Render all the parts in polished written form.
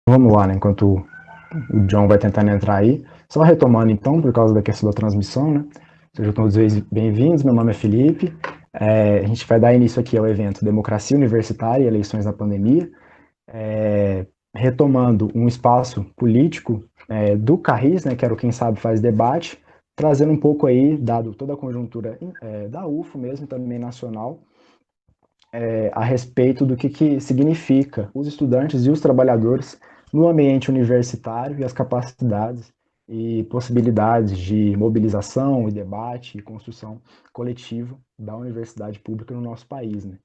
Vamos lá, né? Enquanto o John vai tentando entrar aí. Só retomando, então, por causa da questão da transmissão, né? Sejam todos bem-vindos. Meu nome é Felipe. A gente vai dar início aqui ao evento Democracia Universitária e Eleições na Pandemia, retomando um espaço político do CARRIS, né? Que era o Quem Sabe Faz Debate, trazendo um pouco aí, dado toda a conjuntura da UFO mesmo, também nacional, a respeito do que significa os estudantes e os trabalhadores no ambiente universitário e as capacidades e possibilidades de mobilização e debate e construção coletiva da universidade pública no nosso país, né?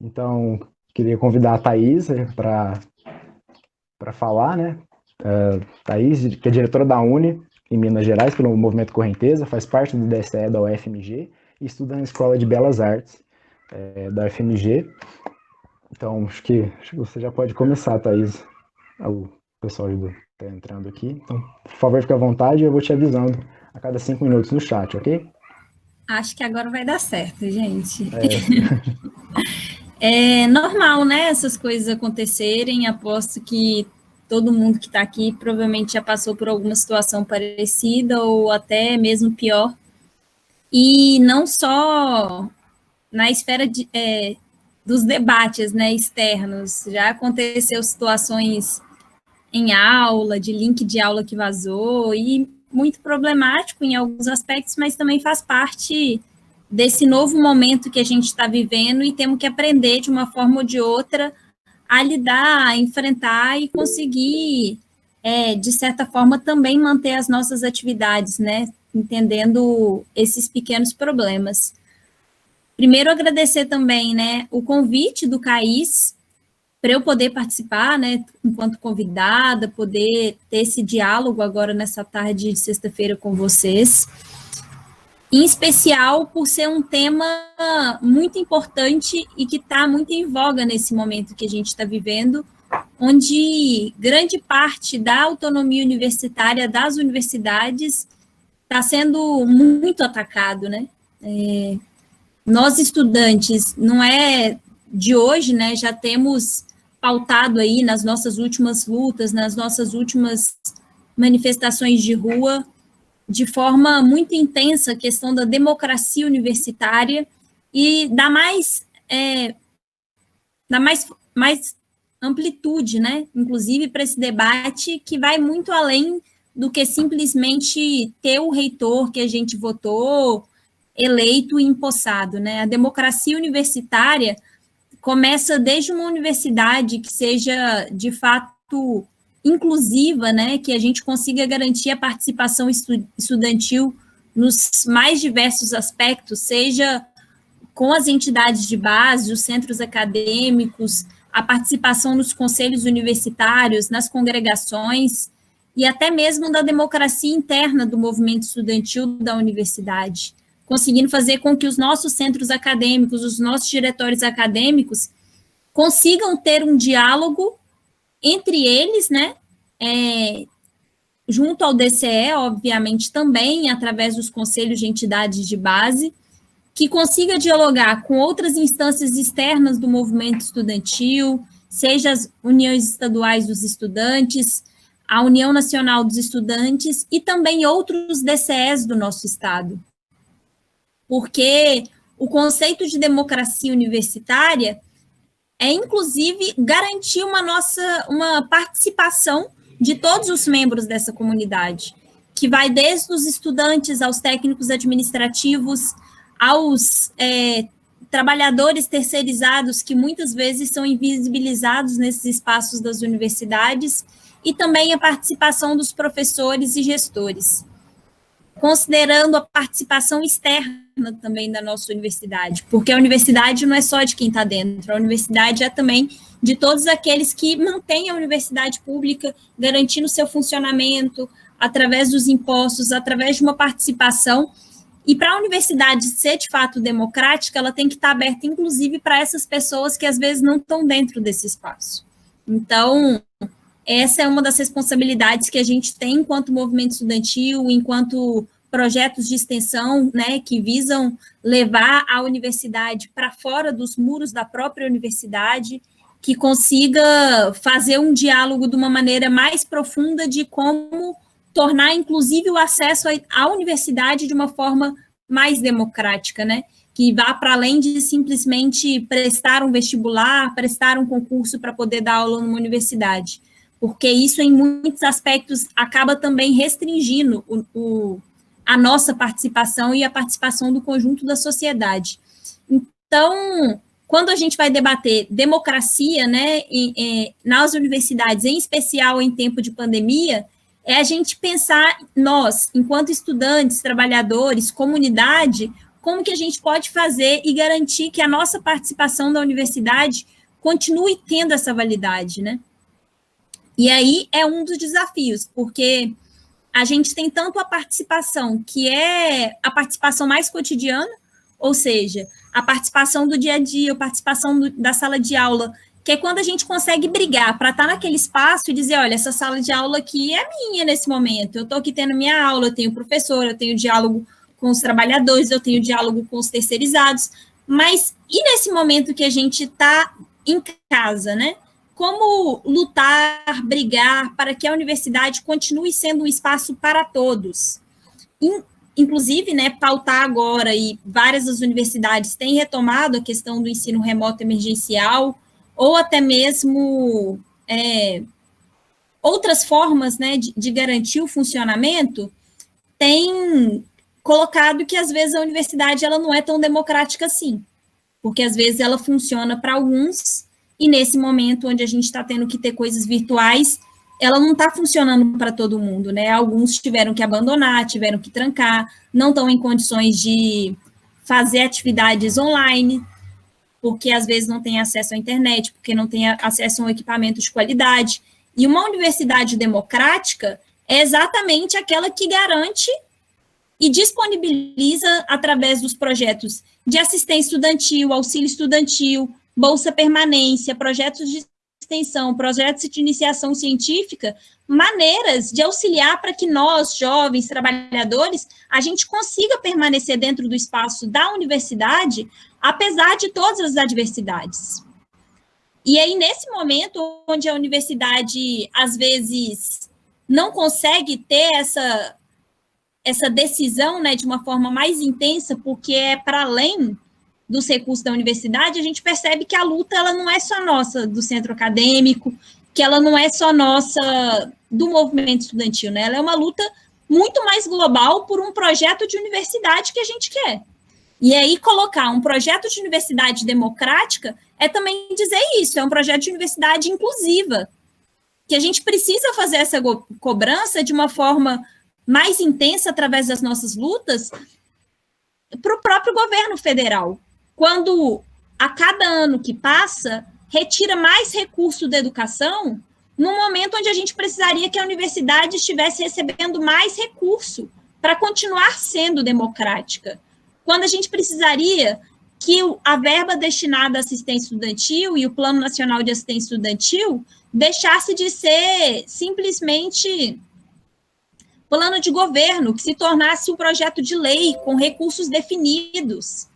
Então, queria convidar a Thaís para falar, né? Thaís, que é diretora da UNE, em Minas Gerais, pelo Movimento Correnteza, faz parte do DCE da UFMG e estuda na Escola de Belas Artes da UFMG. Então, acho que você já pode começar, Thaís. O pessoal está entrando aqui. Então, por favor, fique à vontade, eu vou te avisando a cada 5 minutos no chat, ok? Acho que agora vai dar certo, gente. É normal, né, essas coisas acontecerem. Aposto que todo mundo que está aqui provavelmente já passou por alguma situação parecida ou até mesmo pior. E não só na esfera dos debates, né, externos. Já aconteceu situações em aula, de link de aula que vazou, e muito problemático em alguns aspectos, mas também faz parte desse novo momento que a gente está vivendo e temos que aprender de uma forma ou de outra a lidar, a enfrentar e conseguir, de certa forma, também manter as nossas atividades, né? Entendendo esses pequenos problemas. Primeiro, agradecer também, né, o convite do CAIS para eu poder participar, né, enquanto convidada, poder ter esse diálogo agora nessa tarde de sexta-feira com vocês, em especial por ser um tema muito importante e que está muito em voga nesse momento que a gente está vivendo, onde grande parte da autonomia universitária das universidades está sendo muito atacado, né? Nós, estudantes, não é de hoje, né, já temos pautado aí nas nossas últimas lutas, nas nossas últimas manifestações de rua, de forma muito intensa, a questão da democracia universitária e dá mais amplitude, né, inclusive para esse debate que vai muito além do que simplesmente ter o reitor que a gente votou, eleito e empossado, né? A democracia universitária começa desde uma universidade que seja, de fato, inclusiva, né? Que a gente consiga garantir a participação estudantil nos mais diversos aspectos, seja com as entidades de base, os centros acadêmicos, a participação nos conselhos universitários, nas congregações, e até mesmo da democracia interna do movimento estudantil da universidade, conseguindo fazer com que os nossos centros acadêmicos, os nossos diretórios acadêmicos, consigam ter um diálogo entre eles, né, junto ao DCE, obviamente, também, através dos conselhos de entidades de base, que consiga dialogar com outras instâncias externas do movimento estudantil, seja as uniões estaduais dos estudantes, a União Nacional dos Estudantes e também outros DCEs do nosso estado. Porque o conceito de democracia universitária é, inclusive, garantir uma participação de todos os membros dessa comunidade, que vai desde os estudantes aos técnicos administrativos, aos trabalhadores terceirizados, que muitas vezes são invisibilizados nesses espaços das universidades, e também a participação dos professores e gestores, considerando a participação externa também da nossa universidade, porque a universidade não é só de quem está dentro, a universidade é também de todos aqueles que mantêm a universidade pública, garantindo seu funcionamento através dos impostos, através de uma participação. E para a universidade ser de fato democrática, ela tem que estar aberta, inclusive, para essas pessoas que às vezes não estão dentro desse espaço. Então, essa é uma das responsabilidades que a gente tem enquanto movimento estudantil, enquanto projetos de extensão, né, que visam levar a universidade para fora dos muros da própria universidade, que consiga fazer um diálogo de uma maneira mais profunda de como tornar, inclusive, o acesso à universidade de uma forma mais democrática, né? Que vá para além de simplesmente prestar um vestibular, prestar um concurso para poder dar aula numa universidade, porque isso, em muitos aspectos, acaba também restringindo a nossa participação e a participação do conjunto da sociedade. Então, quando a gente vai debater democracia, né, nas universidades, em especial em tempo de pandemia, é a gente pensar, nós, enquanto estudantes, trabalhadores, comunidade, como que a gente pode fazer e garantir que a nossa participação da universidade continue tendo essa validade, né? E aí é um dos desafios, porque a gente tem tanto a participação, que é a participação mais cotidiana, ou seja, a participação do dia a dia, a participação da sala de aula, que é quando a gente consegue brigar para estar naquele espaço e dizer, olha, essa sala de aula aqui é minha nesse momento, eu estou aqui tendo minha aula, eu tenho professor, eu tenho diálogo com os trabalhadores, eu tenho diálogo com os terceirizados, mas e nesse momento que a gente está em casa, né? Como lutar, brigar para que a universidade continue sendo um espaço para todos? Inclusive, né, pautar agora, e várias das universidades têm retomado a questão do ensino remoto emergencial, ou até mesmo outras formas, né, de garantir o funcionamento, tem colocado que, às vezes, a universidade ela não é tão democrática assim, porque, às vezes, ela funciona para alguns, e nesse momento onde a gente está tendo que ter coisas virtuais, ela não está funcionando para todo mundo, né? Alguns tiveram que abandonar, tiveram que trancar, não estão em condições de fazer atividades online, porque às vezes não tem acesso à internet, porque não tem acesso a um equipamento de qualidade. E uma universidade democrática é exatamente aquela que garante e disponibiliza, através dos projetos de assistência estudantil, auxílio estudantil, bolsa permanência, projetos de extensão, projetos de iniciação científica, maneiras de auxiliar para que nós, jovens, trabalhadores, a gente consiga permanecer dentro do espaço da universidade, apesar de todas as adversidades. E aí, nesse momento, onde a universidade, às vezes, não consegue ter essa decisão, né, de uma forma mais intensa, porque é para além dos recursos da universidade, a gente percebe que a luta ela não é só nossa do centro acadêmico, que ela não é só nossa do movimento estudantil, né? Ela é uma luta muito mais global por um projeto de universidade que a gente quer. E aí colocar um projeto de universidade democrática é também dizer isso, é um projeto de universidade inclusiva, que a gente precisa fazer essa cobrança de uma forma mais intensa através das nossas lutas para o próprio governo federal, quando a cada ano que passa, retira mais recurso da educação, num momento onde a gente precisaria que a universidade estivesse recebendo mais recurso para continuar sendo democrática, quando a gente precisaria que a verba destinada à assistência estudantil e o Plano Nacional de Assistência Estudantil deixasse de ser simplesmente plano de governo, que se tornasse um projeto de lei com recursos definidos,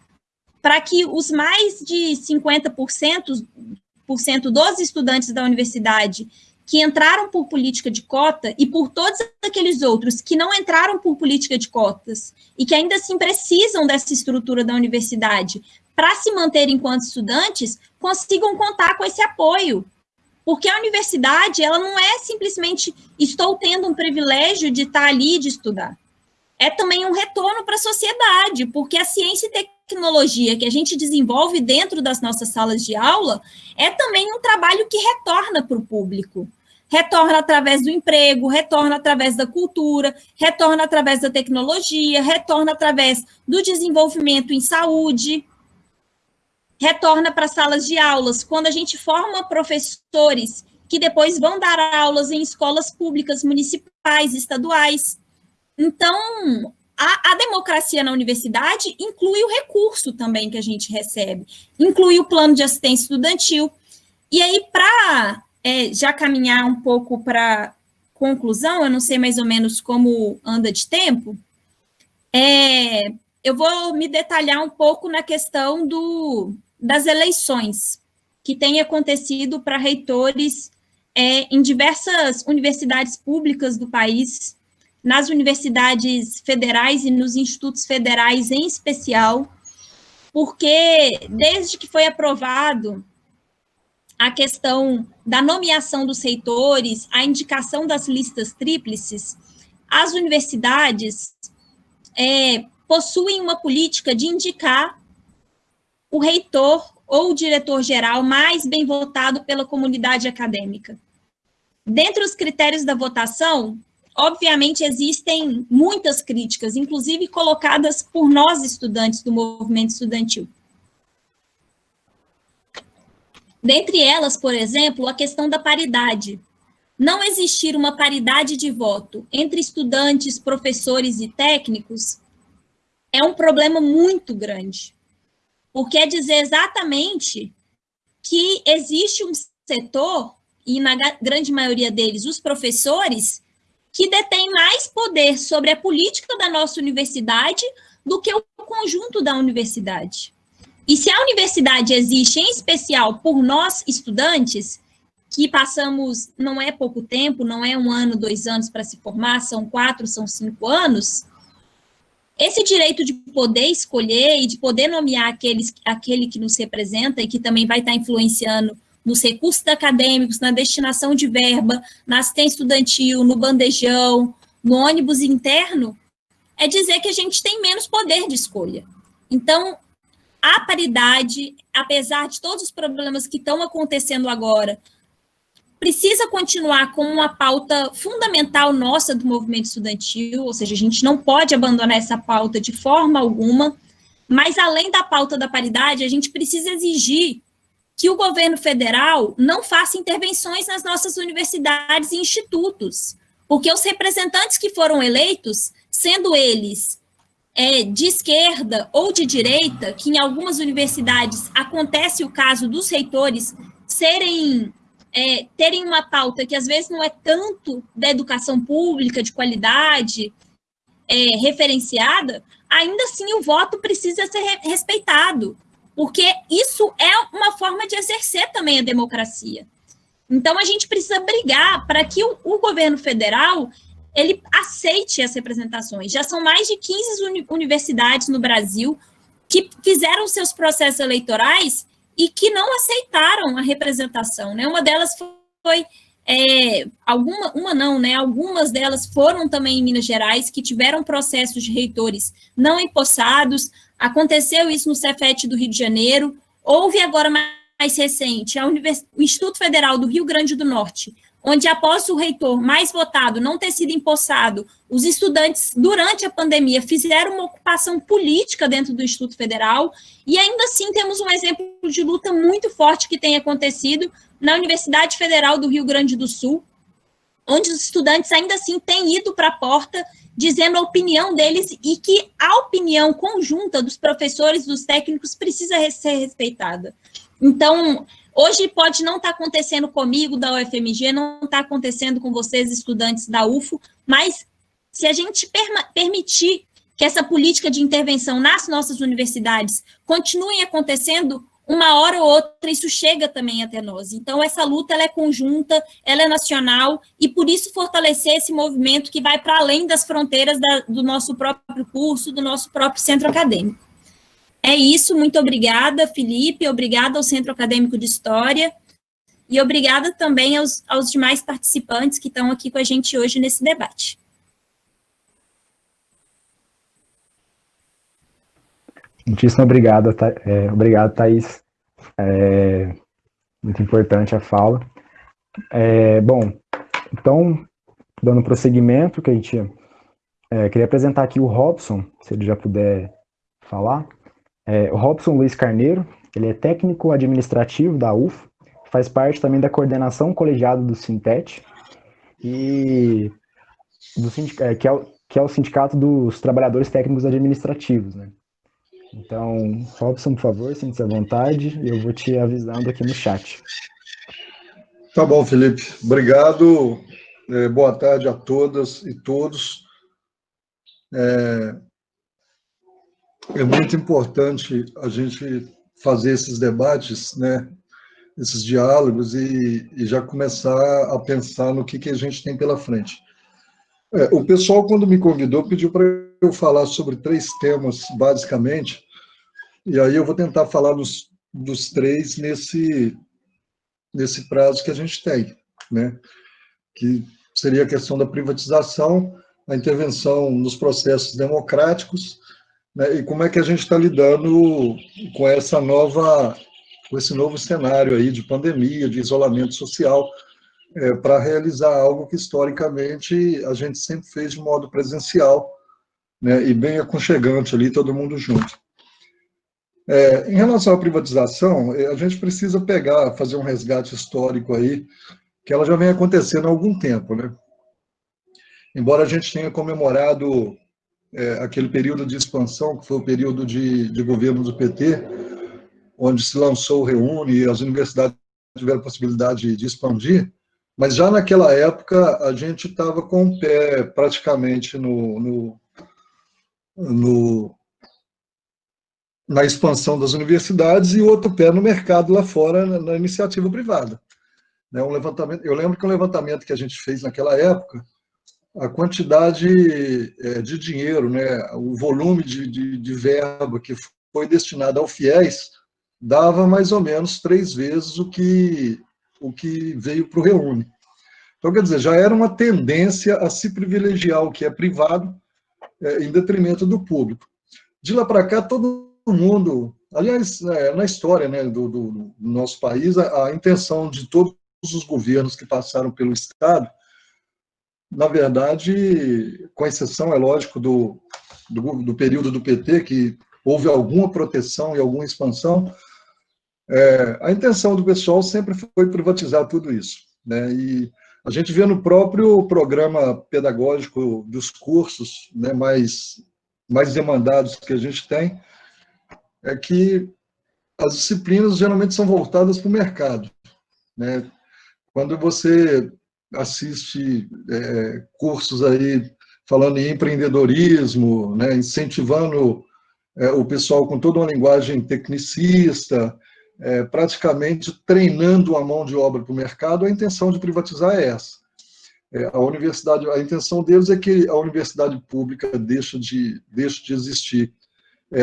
para que os mais de 50% dos estudantes da universidade que entraram por política de cota e por todos aqueles outros que não entraram por política de cotas e que ainda assim precisam dessa estrutura da universidade para se manter enquanto estudantes, consigam contar com esse apoio. Porque a universidade, ela não é simplesmente estou tendo um privilégio de estar ali de estudar. É também um retorno para a sociedade, porque a ciência e tecnologia que a gente desenvolve dentro das nossas salas de aula é também um trabalho que retorna para o público. Retorna através do emprego, retorna através da cultura, retorna através da tecnologia, retorna através do desenvolvimento em saúde, retorna para salas de aulas, quando a gente forma professores que depois vão dar aulas em escolas públicas, municipais, estaduais. Então, a democracia na universidade inclui o recurso também que a gente recebe, inclui o plano de assistência estudantil. E aí, para já caminhar um pouco para conclusão, eu não sei mais ou menos como anda de tempo, eu vou me detalhar um pouco na questão das eleições, que tem acontecido para reitores em diversas universidades públicas do país, nas universidades federais e nos institutos federais em especial, porque desde que foi aprovado a questão da nomeação dos reitores, a indicação das listas tríplices, as universidades possuem uma política de indicar o reitor ou o diretor-geral mais bem votado pela comunidade acadêmica. Dentre os critérios da votação, obviamente existem muitas críticas, inclusive colocadas por nós estudantes do movimento estudantil. Dentre elas, por exemplo, a questão da paridade. Não existir uma paridade de voto entre estudantes, professores e técnicos é um problema muito grande, porque quer dizer exatamente que existe um setor, e na grande maioria deles, os professores, que detêm mais poder sobre a política da nossa universidade do que o conjunto da universidade. E se a universidade existe, em especial, por nós, estudantes, que passamos, não é pouco tempo, não é 1 ano, 2 anos para se formar, são 4, são 5 anos, esse direito de poder escolher e de poder nomear aquele que nos representa e que também vai estar influenciando nos recursos acadêmicos, na destinação de verba, na assistência estudantil, no bandejão, no ônibus interno, é dizer que a gente tem menos poder de escolha. Então, a paridade, apesar de todos os problemas que estão acontecendo agora, precisa continuar como uma pauta fundamental nossa do movimento estudantil, ou seja, a gente não pode abandonar essa pauta de forma alguma, mas além da pauta da paridade, a gente precisa exigir que o governo federal não faça intervenções nas nossas universidades e institutos, porque os representantes que foram eleitos, sendo eles de esquerda ou de direita, que em algumas universidades acontece o caso dos reitores terem uma pauta que às vezes não é tanto da educação pública, de qualidade, referenciada, ainda assim o voto precisa ser respeitado, porque isso é uma forma de exercer também a democracia. Então, a gente precisa brigar para que o governo federal ele aceite as representações. Já são mais de 15 universidades no Brasil que fizeram seus processos eleitorais e que não aceitaram a representação, né? Uma delas foi, algumas delas foram também em Minas Gerais, que tiveram processos de reitores não empossados. Aconteceu isso no Cefet do Rio de Janeiro. Houve agora mais recente o Instituto Federal do Rio Grande do Norte, onde após o reitor mais votado não ter sido empossado, os estudantes, durante a pandemia, fizeram uma ocupação política dentro do Instituto Federal, e ainda assim temos um exemplo de luta muito forte que tem acontecido na Universidade Federal do Rio Grande do Sul, onde os estudantes ainda assim têm ido para a porta dizendo a opinião deles e que a opinião conjunta dos professores, dos técnicos, precisa ser respeitada. Então, hoje pode não estar acontecendo comigo da UFMG, não está acontecendo com vocês, estudantes da UFO, mas se a gente permitir que essa política de intervenção nas nossas universidades continue acontecendo, uma hora ou outra isso chega também até nós. Então, essa luta ela é conjunta, ela é nacional, e por isso fortalecer esse movimento que vai para além das fronteiras do nosso próprio curso, do nosso próprio centro acadêmico. É isso, muito obrigada, Felipe, obrigada ao Centro Acadêmico de História, e obrigada também aos demais participantes que estão aqui com a gente hoje nesse debate. Muitíssimo obrigado, obrigado, Thaís. Muito importante a fala. Bom, então, dando prosseguimento, que a gente queria apresentar aqui o Robson, se ele já puder falar. O Robson Luiz Carneiro, ele é técnico administrativo da UFO, faz parte também da coordenação colegiada do Sintet, e que é o Sindicato dos Trabalhadores Técnicos Administrativos, né? Então, Robson, por favor, sinta-se à vontade, e eu vou te avisando aqui no chat. Tá bom, Felipe. Obrigado. Boa tarde a todas e todos. É muito importante a gente fazer esses debates, né, esses diálogos e já começar a pensar no que a gente tem pela frente. O pessoal, quando me convidou, pediu para eu falar sobre 3 temas, basicamente, e aí eu vou tentar falar dos 3 nesse prazo que a gente tem, né? Que seria a questão da privatização, a intervenção nos processos democráticos, né? E como é que a gente está lidando com esse novo cenário aí de pandemia, de isolamento social, para realizar algo que historicamente a gente sempre fez de modo presencial, né? E bem aconchegante ali, todo mundo junto. Em relação à privatização, a gente precisa fazer um resgate histórico aí, que ela já vem acontecendo há algum tempo, né? Embora a gente tenha comemorado aquele período de expansão, que foi o período de governo do PT, onde se lançou o ReUne e as universidades tiveram a possibilidade de expandir, mas já naquela época a gente estava com o pé praticamente na expansão das universidades e outro pé no mercado lá fora, na iniciativa privada. Eu lembro que o levantamento que a gente fez naquela época, a quantidade de dinheiro, né, o volume de verba que foi destinado ao FIES, dava mais ou menos 3 vezes o que veio para o ReUne. Então, quer dizer, já era uma tendência a se privilegiar o que é privado em detrimento do público. De lá para cá, todo mundo, aliás, na história, né, do nosso país, a intenção de todos os governos que passaram pelo Estado, na verdade, com exceção, é lógico, do período do PT, que houve alguma proteção e alguma expansão, a intenção do pessoal sempre foi privatizar tudo isso, né? E a gente vê no próprio programa pedagógico dos cursos, né, mais demandados que a gente tem, que as disciplinas geralmente são voltadas para o mercado, né? Quando você assiste cursos aí falando em empreendedorismo, né, incentivando o pessoal com toda uma linguagem tecnicista, praticamente treinando a mão de obra para o mercado, a intenção de privatizar é essa. A intenção deles é que a universidade pública deixe de existir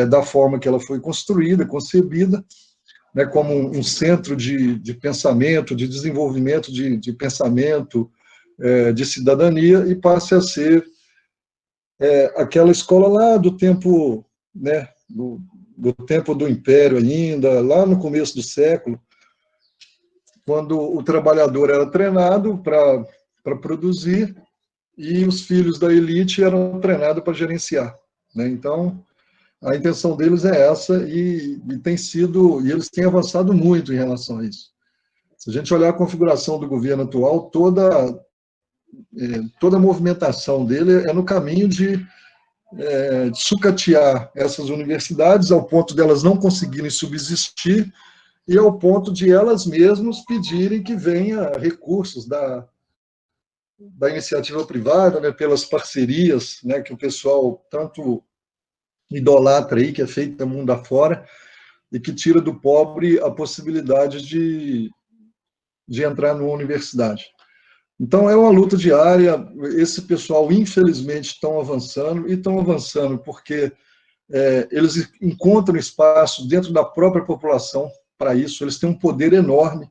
da forma que ela foi construída, concebida, né, como um centro de pensamento, de desenvolvimento de pensamento, de cidadania, e passe a ser aquela escola lá do tempo, né, do tempo do Império ainda, lá no começo do século, quando o trabalhador era treinado para produzir e os filhos da elite eram treinados para gerenciar, né? Então, a intenção deles é essa e eles têm avançado muito em relação a isso. Se a gente olhar a configuração do governo atual, toda a movimentação dele é no caminho de sucatear essas universidades ao ponto de elas não conseguirem subsistir e ao ponto de elas mesmas pedirem que venha recursos da iniciativa privada, né, pelas parcerias, né, que o pessoal tanto idolatra aí, que é feita mundo afora, e que tira do pobre a possibilidade de entrar numa universidade. Então, é uma luta diária. Esse pessoal, infelizmente, estão avançando porque eles encontram espaço dentro da própria população para isso, eles têm um poder enorme.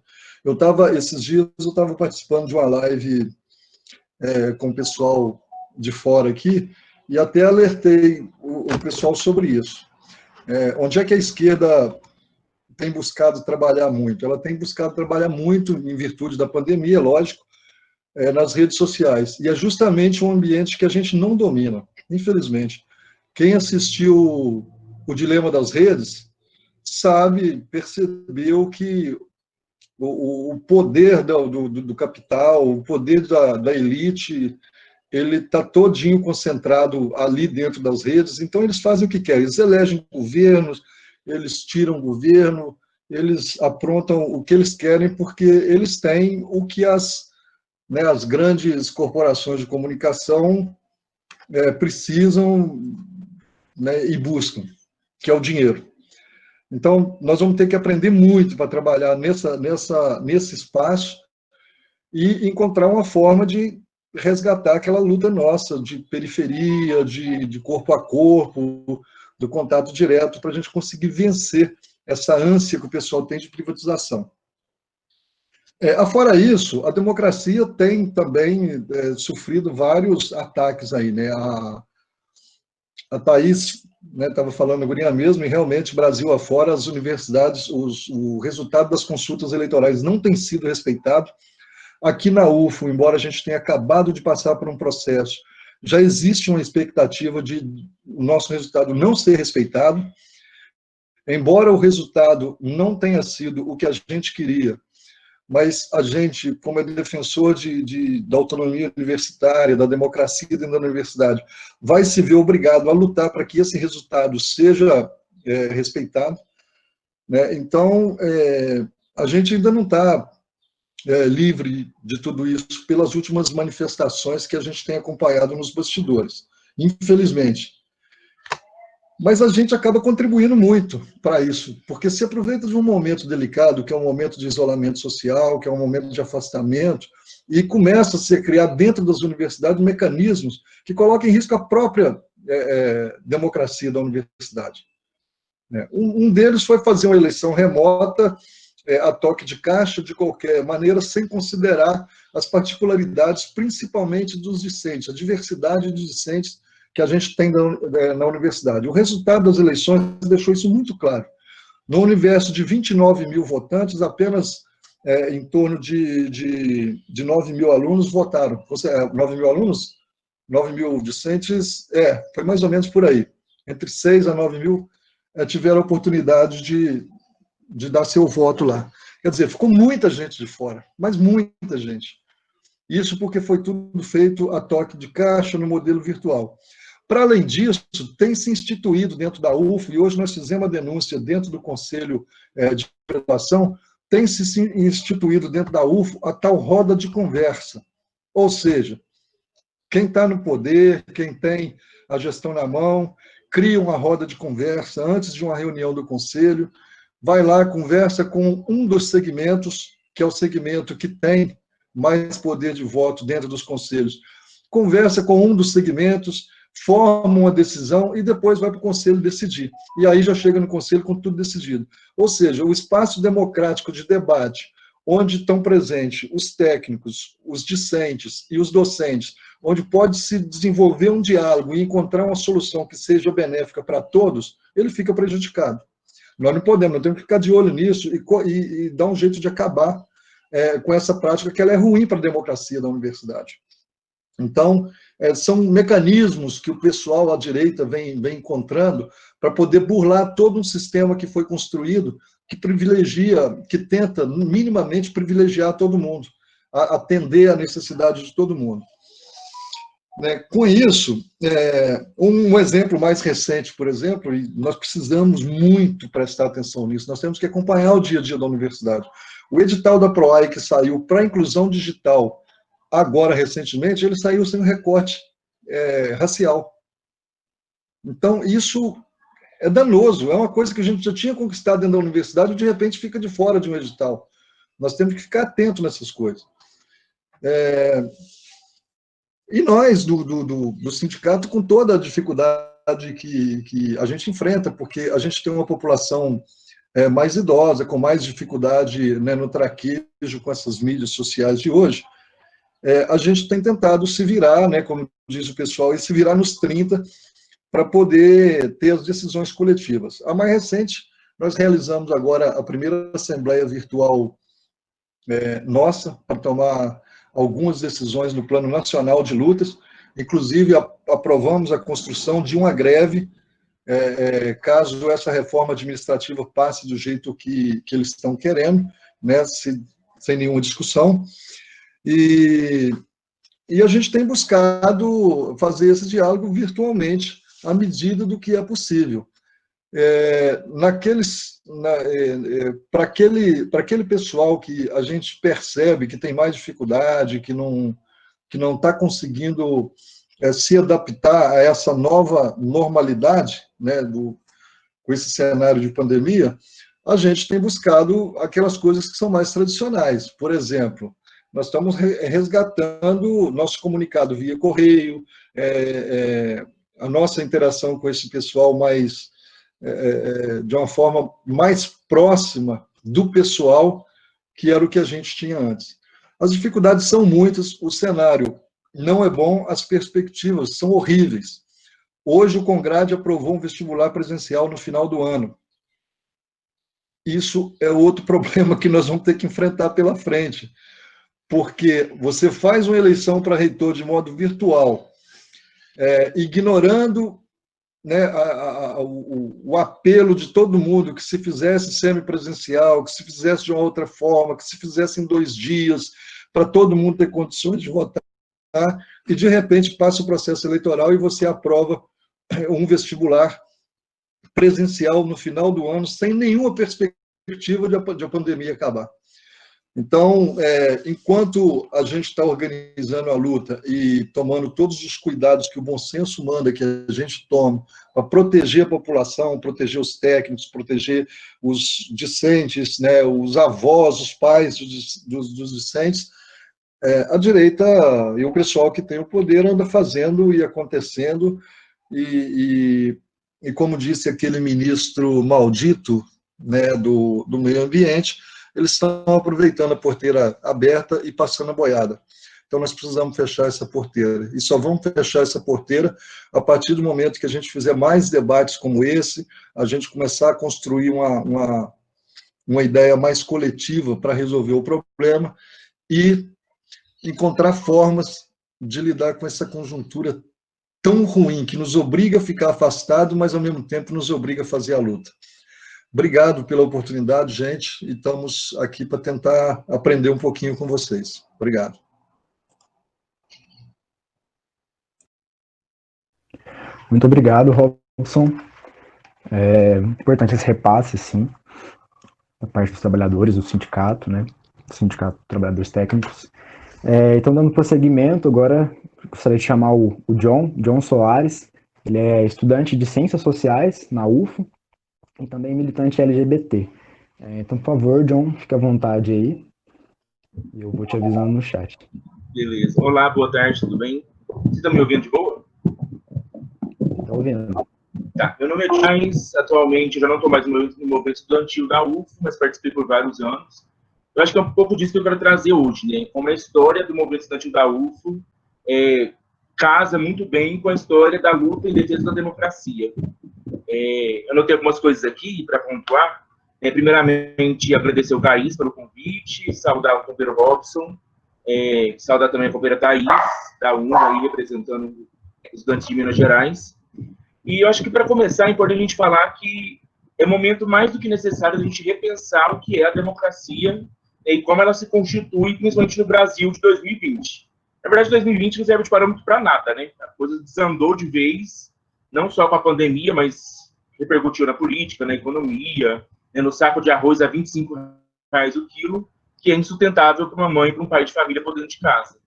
Esses dias, eu estava participando de uma live com o pessoal de fora aqui, e até alertei o pessoal sobre isso. Onde é que a esquerda tem buscado trabalhar muito? Ela tem buscado trabalhar muito, em virtude da pandemia, lógico, nas redes sociais. E é justamente um ambiente que a gente não domina, infelizmente. Quem assistiu o Dilema das Redes percebeu que o poder do capital, o poder da elite, ele está todinho concentrado ali dentro das redes, então eles fazem o que querem, eles elegem governos, eles tiram governo, eles aprontam o que eles querem, porque eles têm o que as grandes corporações de comunicação precisam, né, e buscam, que é o dinheiro. Então, nós vamos ter que aprender muito para trabalhar nesse espaço e encontrar uma forma de resgatar aquela luta nossa de periferia, de corpo a corpo, do contato direto, para a gente conseguir vencer essa ânsia que o pessoal tem de privatização. Afora isso, a democracia tem também sofrido vários ataques aí, né? A Thaís estava falando agora mesmo, e realmente, Brasil afora, as universidades, o resultado das consultas eleitorais não tem sido respeitado. Aqui na UFO, embora a gente tenha acabado de passar por um processo, já existe uma expectativa de o nosso resultado não ser respeitado. Embora o resultado não tenha sido o que a gente queria, mas a gente, como é defensor da autonomia universitária, da democracia dentro da universidade, vai se ver obrigado a lutar para que esse resultado seja respeitado, né? Então, a gente ainda não está livre de tudo isso pelas últimas manifestações que a gente tem acompanhado nos bastidores, infelizmente. Mas a gente acaba contribuindo muito para isso, porque se aproveita de um momento delicado, que é um momento de isolamento social, que é um momento de afastamento, e começa a ser criado dentro das universidades mecanismos que colocam em risco a própria democracia da universidade. Um deles foi fazer uma eleição remota, a toque de caixa, de qualquer maneira, sem considerar as particularidades, principalmente dos discentes, a diversidade de discentes que a gente tem na universidade. O resultado das eleições deixou isso muito claro. No universo de 29 mil votantes, apenas em torno de 9 mil alunos votaram. 9 mil alunos? 9 mil discentes? Foi mais ou menos por aí. Entre 6 a 9 mil tiveram a oportunidade de dar seu voto lá. Quer dizer, ficou muita gente de fora, mas muita gente. Isso porque foi tudo feito a toque de caixa no modelo virtual. Para além disso, tem se instituído dentro da UFO, e hoje nós fizemos a denúncia dentro do Conselho de Graduação, tem se instituído dentro da UFO a tal roda de conversa. Ou seja, quem está no poder, quem tem a gestão na mão, cria uma roda de conversa antes de uma reunião do Conselho, vai lá, conversa com um dos segmentos, que é o segmento que tem mais poder de voto dentro dos conselhos, conversa com um dos segmentos, forma uma decisão e depois vai para o conselho decidir. E aí já chega no conselho com tudo decidido. Ou seja, o espaço democrático de debate, onde estão presentes os técnicos, os discentes e os docentes, onde pode se desenvolver um diálogo e encontrar uma solução que seja benéfica para todos, ele fica prejudicado. Nós não podemos, nós temos que ficar de olho nisso e dar um jeito de acabar com essa prática, que ela é ruim para a democracia da universidade. Então, são mecanismos que o pessoal à direita vem encontrando para poder burlar todo um sistema que foi construído, que privilegia, que tenta minimamente privilegiar todo mundo, atender à necessidade de todo mundo. Com isso, um exemplo mais recente, por exemplo, e nós precisamos muito prestar atenção nisso, nós temos que acompanhar o dia a dia da universidade. O edital da PROAI que saiu para a inclusão digital, agora, recentemente, ele saiu sem um recorte racial. Então, isso é danoso, é uma coisa que a gente já tinha conquistado dentro da universidade e, de repente, fica de fora de um edital. Nós temos que ficar atentos nessas coisas. E nós, do sindicato, com toda a dificuldade que a gente enfrenta, porque a gente tem uma população mais idosa, com mais dificuldade no traquejo com essas mídias sociais de hoje, a gente tem tentado se virar, como diz o pessoal, e se virar nos 30 para poder ter as decisões coletivas. A mais recente, nós realizamos agora a primeira assembleia virtual nossa, para tomar algumas decisões no plano nacional de lutas, inclusive aprovamos a construção de uma greve, caso essa reforma administrativa passe do jeito que eles estão querendo, sem nenhuma discussão. E a gente tem buscado fazer esse diálogo virtualmente, à medida do que é possível. Para aquele pessoal que a gente percebe que tem mais dificuldade, que não está conseguindo se adaptar a essa nova normalidade, com esse cenário de pandemia, a gente tem buscado aquelas coisas que são mais tradicionais. Por exemplo, nós estamos resgatando nosso comunicado via correio, a nossa interação com esse pessoal mais, de uma forma mais próxima do pessoal, que era o que a gente tinha antes. As dificuldades são muitas, o cenário não é bom, as perspectivas são horríveis. Hoje o Congrade aprovou um vestibular presencial no final do ano. Isso é outro problema que nós vamos ter que enfrentar pela frente, porque você faz uma eleição para reitor de modo virtual, ignorando, né, o apelo de todo mundo que se fizesse semipresencial, que se fizesse de uma outra forma, que se fizesse em 2 dias, para todo mundo ter condições de votar, e de repente passa o processo eleitoral e você aprova um vestibular presencial no final do ano, sem nenhuma perspectiva de a pandemia acabar. Então, enquanto a gente está organizando a luta e tomando todos os cuidados que o bom senso manda que a gente tome para proteger a população, proteger os técnicos, proteger os discentes, né, os avós, os pais dos discentes, a direita e o pessoal que tem o poder anda fazendo e acontecendo, e como disse aquele ministro maldito, né, do meio ambiente, eles estão aproveitando a porteira aberta e passando a boiada. Então, nós precisamos fechar essa porteira. E só vamos fechar essa porteira a partir do momento que a gente fizer mais debates como esse, a gente começar a construir uma ideia mais coletiva para resolver o problema e encontrar formas de lidar com essa conjuntura tão ruim, que nos obriga a ficar afastado, mas, ao mesmo tempo, nos obriga a fazer a luta. Obrigado pela oportunidade, gente, e estamos aqui para tentar aprender um pouquinho com vocês. Obrigado. Muito obrigado, Robson. É importante esse repasse, sim, da parte dos trabalhadores, do sindicato, né? Sindicato de Trabalhadores Técnicos. Então, dando prosseguimento, agora gostaria de chamar o John Soares. Ele é estudante de Ciências Sociais na UFO e também militante LGBT. Então, por favor, John, fique à vontade aí. E eu vou te avisando no chat. Beleza. Olá, boa tarde, tudo bem? Vocês estão me ouvindo de boa? Está ouvindo. Tá, meu nome é James, atualmente já não estou mais no movimento estudantil da UFO, mas participei por vários anos. Eu acho que é um pouco disso que eu quero trazer hoje, né? Como a história do movimento estudantil da UFO casa muito bem com a história da luta em defesa da democracia. Eu anotei algumas coisas aqui para pontuar. Primeiramente, agradecer o Caís pelo convite, saudar o companheiro Robson, saudar também a companheira Thaís, da UNA, aí, representando os estudantes de Minas Gerais. E eu acho que, para começar, é importante a gente falar que é momento mais do que necessário a gente repensar o que é a democracia e como ela se constitui, principalmente no Brasil de 2020. Na verdade, 2020 não serve de parâmetro para nada, né? A coisa desandou de vez, não só com a pandemia, mas repercutiu na política, na economia, né, no saco de arroz a R$25 o quilo, que é insustentável para uma mãe e para um pai de família por dentro de casa.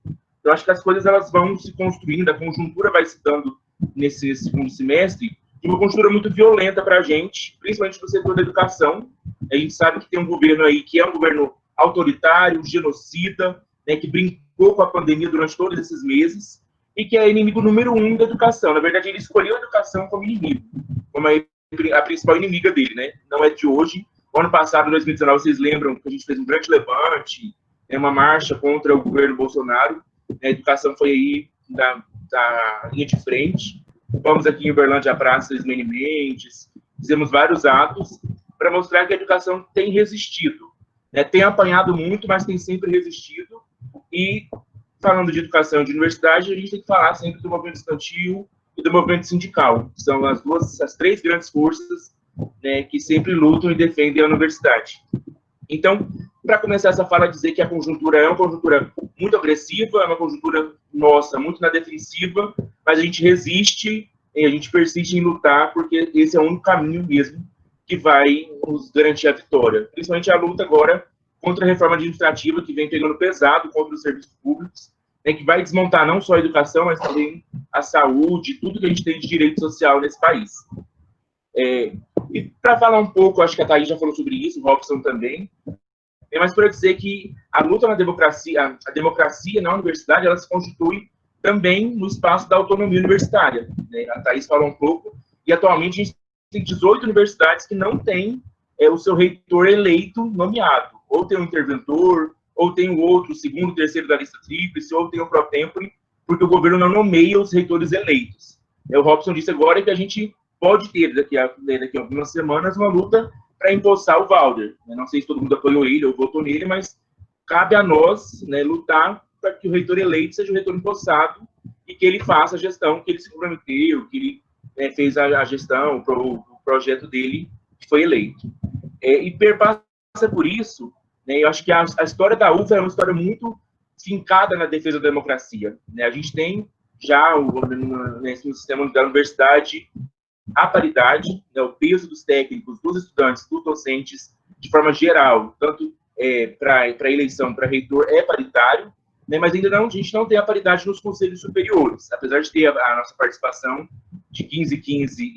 Eu acho que as coisas elas vão se construindo, a conjuntura vai se dando nesse segundo semestre, de uma conjuntura muito violenta para a gente, principalmente no setor da educação. A gente sabe que tem um governo aí que é um governo autoritário, genocida, né, que brincou com a pandemia durante todos esses meses, e que é inimigo número 1 da educação. Na verdade, ele escolheu a educação como inimigo, como a principal inimiga dele, né? Não é de hoje. O ano passado, em 2019, vocês lembram que a gente fez um grande levante, uma marcha contra o governo Bolsonaro. A educação foi aí da linha de frente. Fomos aqui em Uberlândia à Praça Ismene Mendes, fizemos vários atos para mostrar que a educação tem resistido. Tem apanhado muito, mas tem sempre resistido. E, falando de educação e de universidade, a gente tem que falar sempre do movimento estudantil e do movimento sindical. São as 3 grandes forças, né, que sempre lutam e defendem a universidade. Então, para começar essa fala, dizer que a conjuntura é uma conjuntura muito agressiva, é uma conjuntura nossa, muito na defensiva, mas a gente resiste e a gente persiste em lutar, porque esse é o único caminho mesmo que vai nos garantir a vitória. Principalmente a luta agora contra a reforma administrativa, que vem pegando pesado contra os serviços públicos, né, que vai desmontar não só a educação, mas também a saúde, tudo que a gente tem de direito social nesse país. E para falar um pouco, acho que a Thaís já falou sobre isso, o Robson também, mas para dizer que a luta na democracia, a democracia na universidade, ela se constitui também no espaço da autonomia universitária, né? A Thaís falou um pouco, e atualmente a gente tem 18 universidades que não têm o seu reitor eleito nomeado, ou tem um interventor, ou tem o outro, segundo, terceiro da lista tríplice, ou tem o pro tempore, porque o governo não nomeia os reitores eleitos. O Robson disse agora que a gente pode ter, daqui a algumas semanas, uma luta para empossar o Walder. Não sei se todo mundo apoiou ele ou votou nele, mas cabe a nós, né, lutar para que o reitor eleito seja o reitor empossado e que ele faça a gestão que ele se comprometeu, que ele fez a gestão, o projeto dele que foi eleito. E perpassa por isso, né, eu acho que a história da UFA é uma história muito fincada na defesa da democracia, né? A gente tem já no sistema da universidade a paridade, né, o peso dos técnicos, dos estudantes, dos docentes, de forma geral, tanto para a eleição para reitor é paritário, né, mas ainda a gente não tem a paridade nos conselhos superiores, apesar de ter a nossa participação de 15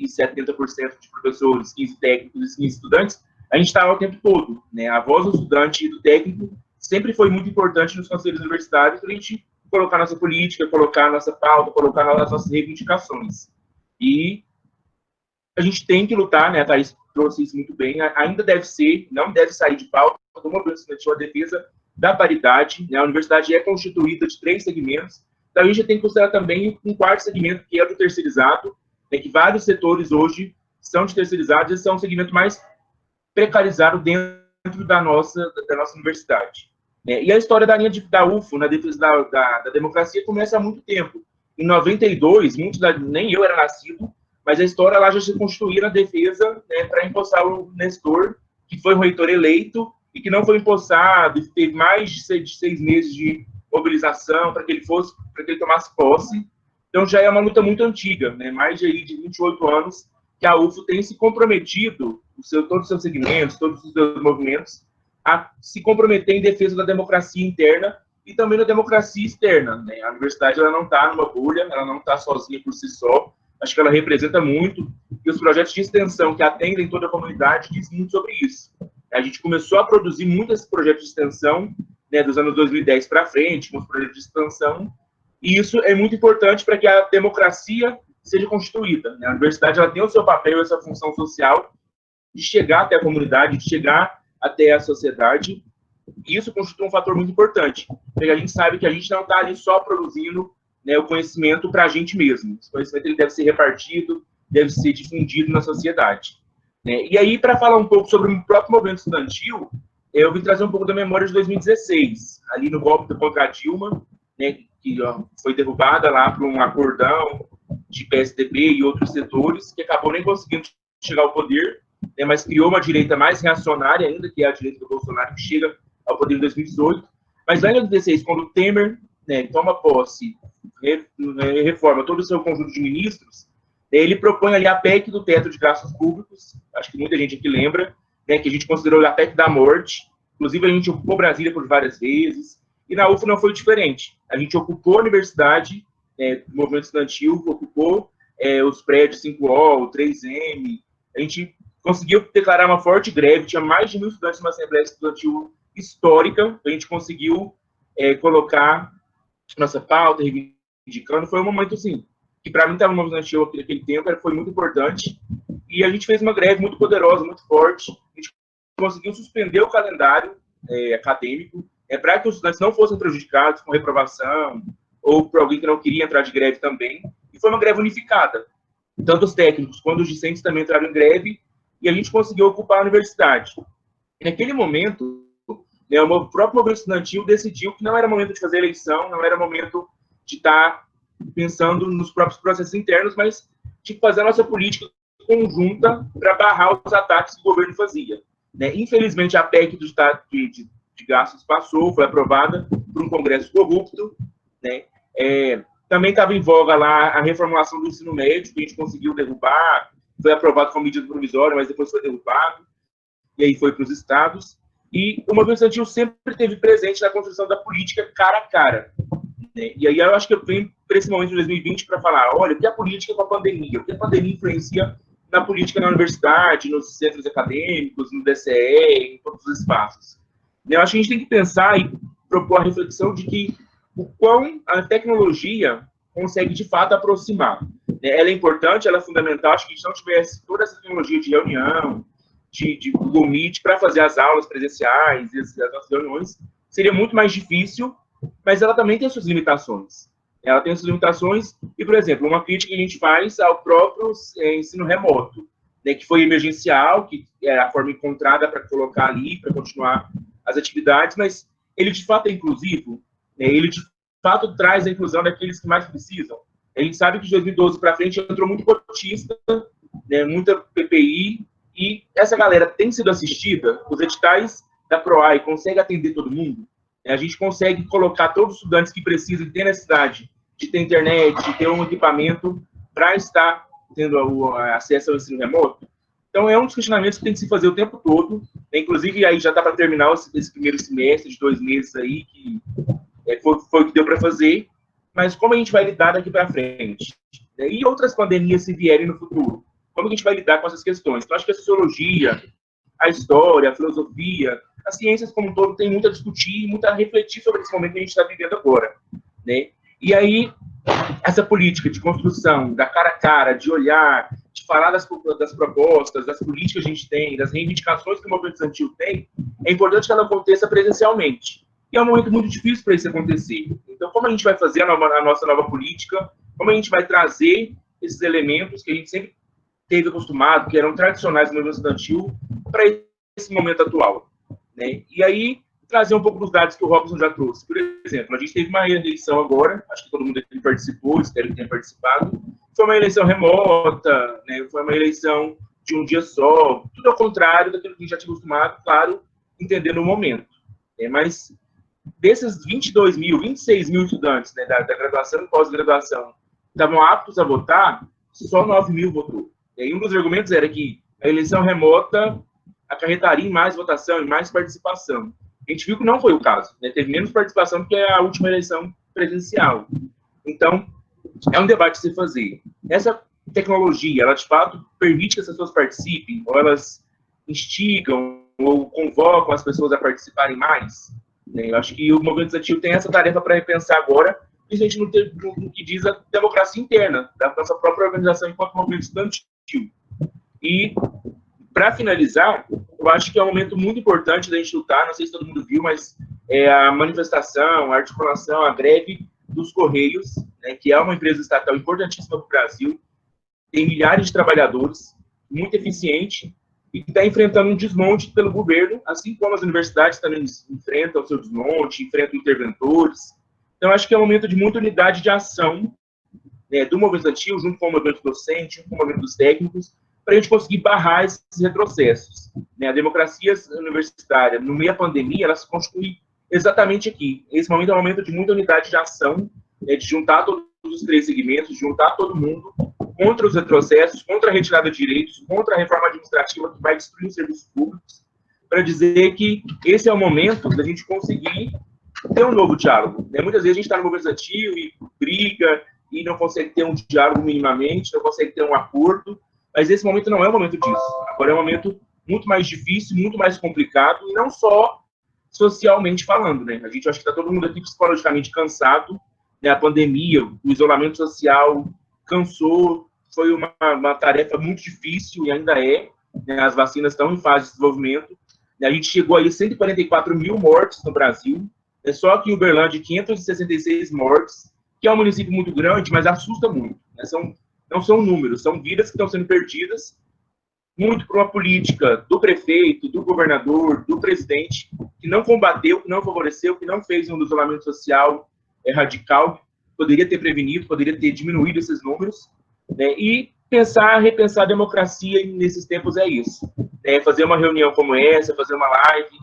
e 70% de professores, 15 técnicos e 15 estudantes, a gente está lá o tempo todo, né? A voz do estudante e do técnico sempre foi muito importante nos conselhos universitários para a gente colocar nossa política, colocar nossa pauta, colocar as nossas reivindicações. E a gente tem que lutar, né? A Thaís trouxe isso muito bem, ainda deve ser, não deve sair de pauta do movimento estudantil a defesa da paridade, né? A universidade é constituída de 3 segmentos, então a gente tem que considerar também um 4º segmento, que é do terceirizado, né? Que vários setores hoje são de terceirizados e são um segmento mais precarizado dentro da nossa universidade. E a história da linha da UFO, na defesa da democracia, começa há muito tempo. Em 92, nem eu era nascido, mas a história lá já se constituía na defesa, né, para empossar o Nestor, que foi um reitor eleito e que não foi empossado, e teve mais de 6 meses de mobilização para que ele tomasse posse. Então já é uma luta muito antiga, né, mais de 28 anos que a UFO tem se comprometido, todos os seus segmentos, todos os seus movimentos, a se comprometer em defesa da democracia interna e também da democracia externa, né? A universidade ela não está numa bolha, ela não está sozinha por si só, acho que ela representa muito, e os projetos de extensão que atendem toda a comunidade dizem muito sobre isso. A gente começou a produzir muito esse projeto de extensão, né, dos anos 2010 para frente, com os projetos de extensão, e isso é muito importante para que a democracia seja constituída, né? A universidade ela tem o seu papel, essa função social de chegar até a comunidade, de chegar até a sociedade, e isso constitui um fator muito importante, porque a gente sabe que a gente não está ali só produzindo, né, o conhecimento para a gente mesmo. Esse conhecimento ele deve ser repartido, deve ser difundido na sociedade, né? E aí, para falar um pouco sobre o próprio movimento estudantil, eu vim trazer um pouco da memória de 2016, ali no golpe contra a Dilma, né, que foi derrubada lá por um acordão de PSDB e outros setores, que acabou nem conseguindo chegar ao poder, né, mas criou uma direita mais reacionária ainda, que é a direita do Bolsonaro, que chega ao poder em 2018. Mas lá em 2016, quando o Temer, né, toma posse, reforma todo o seu conjunto de ministros, ele propõe ali a PEC do teto de gastos públicos, acho que muita gente aqui lembra, né, que a gente considerou a PEC da morte, inclusive a gente ocupou Brasília por várias vezes, e na UFO não foi diferente. A gente ocupou a universidade, o movimento estudantil ocupou os prédios 5O, o 3M, a gente conseguiu declarar uma forte greve, tinha mais de 1.000 estudantes numa Assembleia Estudantil histórica, a gente conseguiu colocar nossa pauta, reivindicando, foi um momento, assim, que para mim estava no movimento estudantil naquele tempo, foi muito importante, e a gente fez uma greve muito poderosa, muito forte, a gente conseguiu suspender o calendário acadêmico, para que os estudantes não fossem prejudicados com reprovação, ou por alguém que não queria entrar de greve também, e foi uma greve unificada. Tanto os técnicos quanto os discentes também entraram em greve, e a gente conseguiu ocupar a universidade. E naquele momento, né, o próprio movimento estudantil decidiu que não era momento de fazer eleição, não era momento de estar pensando nos próprios processos internos, mas de fazer a nossa política conjunta para barrar os ataques que o governo fazia, né? Infelizmente, a PEC do Estado de gastos passou, foi aprovada por um congresso corrupto, né? Também estava em voga lá a reformulação do ensino médio, que a gente conseguiu derrubar, foi aprovado com medida provisória, mas depois foi derrubado, e aí foi para os estados. E o movimento estudantil sempre esteve presente na construção da política cara a cara, né? E aí eu acho que eu venho para esse momento de 2020 para falar, olha, o que a política com a pandemia, o que a pandemia influencia na política na universidade, nos centros acadêmicos, no DCE, em todos os espaços. Eu acho que a gente tem que pensar e propor a reflexão de que o quão a tecnologia consegue, de fato, aproximar. Ela é importante, ela é fundamental. Acho que se não tivesse toda essa tecnologia de reunião, de Google Meet, para fazer as aulas presenciais e as nossas reuniões, seria muito mais difícil, mas ela também tem suas limitações. Ela tem suas limitações e, por exemplo, uma crítica que a gente faz ao próprio ensino remoto, né, que foi emergencial, que é a forma encontrada para colocar ali, para continuar as atividades, mas ele, de fato, é inclusivo, né, ele, de fato, traz a inclusão daqueles que mais precisam. A gente sabe que de 2012 para frente entrou muito cotista, né, muita PPI, e essa galera tem sido assistida. Os editais da PROAI conseguem atender todo mundo. A gente consegue colocar todos os estudantes que precisam ter necessidade de ter internet, de ter um equipamento para estar tendo acesso ao ensino remoto. Então, é um dos questionamentos que tem que se fazer o tempo todo. Inclusive, aí já está para terminar esse primeiro semestre de 2 meses aí, que foi o que deu para fazer. Mas como a gente vai lidar daqui para frente? E outras pandemias se vierem no futuro? Como a gente vai lidar com essas questões? Então, acho que a sociologia, a história, a filosofia, as ciências como um todo tem muito a discutir, muito a refletir sobre esse momento que a gente está vivendo agora, né? E aí, essa política de construção, da cara a cara, de olhar, de falar das propostas, das políticas que a gente tem, das reivindicações que o movimento estudantil tem, é importante que ela aconteça presencialmente. E é um momento muito difícil para isso acontecer. Então, como a gente vai fazer a nossa nova política? Como a gente vai trazer esses elementos que a gente sempre teve acostumado, que eram tradicionais no movimento estudantil, para esse momento atual, né? E aí, trazer um pouco dos dados que o Robson já trouxe. Por exemplo, a gente teve uma eleição agora, acho que todo mundo aqui participou, espero que tenha participado. Foi uma eleição remota, né? Foi uma eleição de um dia só, tudo ao contrário daquilo que a gente já tinha acostumado, claro, entendendo o momento. Mas desses 22 mil, 26 mil estudantes, né, da graduação e pós-graduação estavam aptos a votar, só 9 mil votou. E aí um dos argumentos era que a eleição remota acarretaria em mais votação e mais participação. A gente viu que não foi o caso, né? Teve menos participação do que a última eleição presencial. Então, é um debate a se fazer. Essa tecnologia, ela de fato permite que as pessoas participem, ou elas instigam, ou convocam as pessoas a participarem mais? Né? Eu acho que o movimento estudantil tem essa tarefa para repensar agora, principalmente no que diz a democracia interna, da nossa própria organização enquanto movimento estudantil. E, para finalizar, eu acho que é um momento muito importante da gente lutar, não sei se todo mundo viu, mas a manifestação, a articulação, a greve dos Correios, né, que é uma empresa estatal importantíssima para o Brasil, tem milhares de trabalhadores, muito eficiente, e que está enfrentando um desmonte pelo governo, assim como as universidades também enfrentam o seu desmonte, enfrentam interventores. Então, acho que é um momento de muita unidade de ação, né, do movimento estudantil, junto com o movimento docente, junto com o movimento dos técnicos, para a gente conseguir barrar esses retrocessos. Né? A democracia universitária, no meio da pandemia, ela se constitui exatamente aqui. Esse momento é um momento de muita unidade de ação, né, de juntar todos os 3 segmentos, de juntar todo mundo contra os retrocessos, contra a retirada de direitos, contra a reforma administrativa que vai destruir os serviços públicos, para dizer que esse é o momento da gente conseguir ter um novo diálogo. Né? Muitas vezes a gente está no movimento estudantil e briga, e não consegue ter um diálogo minimamente, não consegue ter um acordo, mas esse momento não é o momento disso. Agora é um momento muito mais difícil, muito mais complicado, e não só socialmente falando, né? A gente acha que está todo mundo aqui psicologicamente cansado, né? A pandemia, o isolamento social cansou, foi uma tarefa muito difícil, e ainda é, né? As vacinas estão em fase de desenvolvimento, né? A gente chegou aí a 144 mil mortes no Brasil, né? Só que em Uberlândia, 566 mortes, que é um município muito grande, mas assusta muito, né? Não são números, são vidas que estão sendo perdidas, muito por uma política do prefeito, do governador, do presidente, que não combateu, que não favoreceu, que não fez um isolamento social radical, que poderia ter prevenido, poderia ter diminuído esses números, né? E repensar a democracia nesses tempos é isso. Fazer uma reunião como essa, fazer uma live,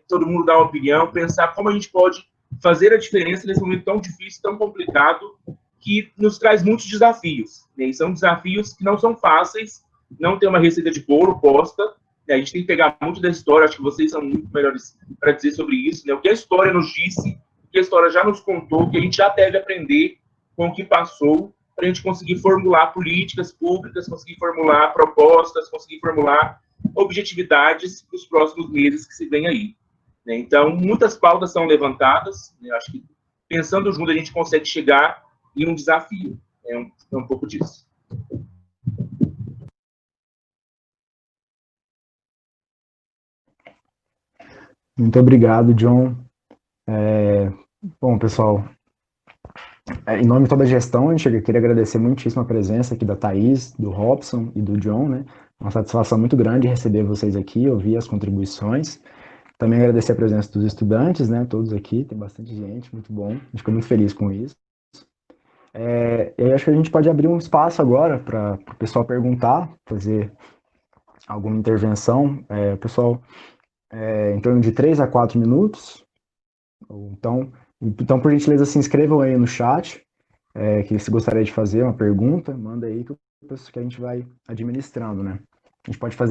todo mundo dar uma opinião, pensar como a gente pode fazer a diferença nesse momento tão difícil, tão complicado, que nos traz muitos desafios, né? E são desafios que não são fáceis, não tem uma receita de bolo posta, né? A gente tem que pegar muito da história, acho que vocês são muito melhores para dizer sobre isso, né? O que a história nos disse, o que a história já nos contou, o que a gente já deve aprender com o que passou, para a gente conseguir formular políticas públicas, conseguir formular propostas, conseguir formular objetividades para os próximos meses que se vem aí. Né? Então, muitas pautas são levantadas, né? Acho que pensando junto a gente consegue chegar em um desafio. É um pouco disso. Muito obrigado, John. Bom, pessoal, em nome de toda a gestão, a gente queria agradecer muitíssimo a presença aqui da Thaís, do Robson e do John, né? Uma satisfação muito grande receber vocês aqui, ouvir as contribuições. Também agradecer a presença dos estudantes, né? Todos aqui, tem bastante gente, muito bom. A gente ficou muito feliz com isso. E aí acho que a gente pode abrir um espaço agora para o pessoal perguntar, fazer alguma intervenção. Pessoal, em torno de 3 a 4 minutos. Então, por gentileza, se inscrevam aí no chat, que se gostaria de fazer uma pergunta, manda aí que a gente vai administrando, né? A gente pode fazer